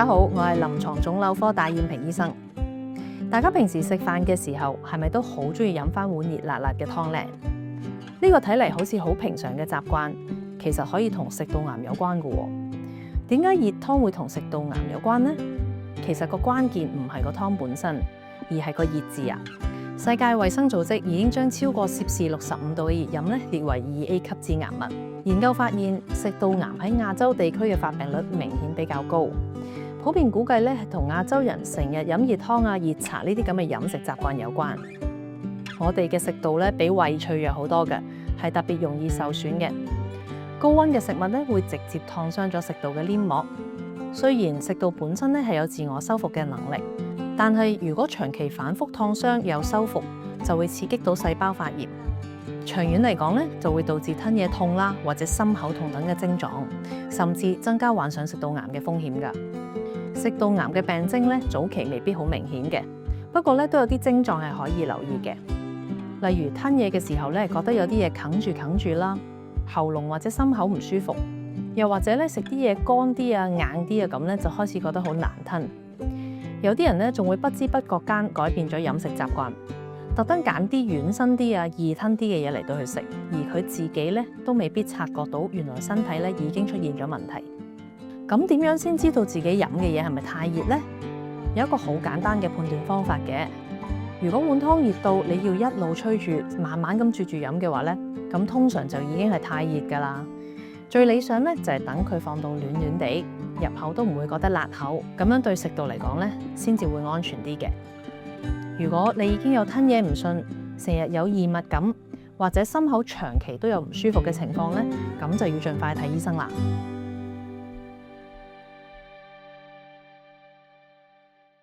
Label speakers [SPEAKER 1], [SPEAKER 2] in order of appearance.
[SPEAKER 1] 家好，我係臨床腫瘤科戴燕萍醫生。大家平時食飯嘅時候，係咪都好中意飲翻碗熱辣辣嘅湯呢？呢個睇嚟好似好平常嘅習慣，其實可以同食道癌有關嘅喎。點解熱湯會同食道癌有關呢？其實個關鍵唔係個湯本身，而係個熱字啊！世界衛生組織已經將超過攝氏65度嘅熱飲列為2A 級致癌物。研究發現，食道癌喺亞洲地區嘅發病率明顯比較高。普遍估計係同亞洲人成日飲熱湯啊、熱茶呢啲咁嘅飲食習慣有關。我哋嘅食道比胃脆弱好多嘅，係特別容易受損嘅。高溫嘅食物會直接燙傷咗食道嘅黏膜。雖然食道本身係有自我修復嘅能力，但係如果長期反覆燙傷又修復，就會刺激到細胞發炎。長遠嚟講就會導致吞嘢痛啦，或者心口痛等嘅症狀，甚至增加患上食道癌嘅風險㗎。食道癌嘅病徵早期未必好明顯嘅，不過都有啲症狀係可以留意嘅。例如吞嘢嘅時候覺得有啲嘢哽住啦，喉嚨或者心口唔舒服，又或者食啲嘢乾啲啊、硬啲啊咁就開始覺得好難吞。有啲人仲會不知不覺間改變咗飲食習慣，特登揀啲軟身啲啊、易吞啲嘅嘢嚟到去食，而佢自己都未必察覺到原來身體已經出現咗問題。咁點樣先知道自己飲嘅嘢係咪太熱呢？有一個好簡單嘅判斷方法嘅。如果碗湯熱到你要一路吹住，慢慢咁啜住飲嘅話咁通常就已經係太熱㗎啦。最理想就係等佢放到暖暖地，入口都唔會覺得辣口，咁樣對食道嚟講先至會安全啲嘅。如果你已經有吞嘢唔順，成日有異物感，或者心口長期都有唔舒服嘅情況咁就要盡快睇醫生啦。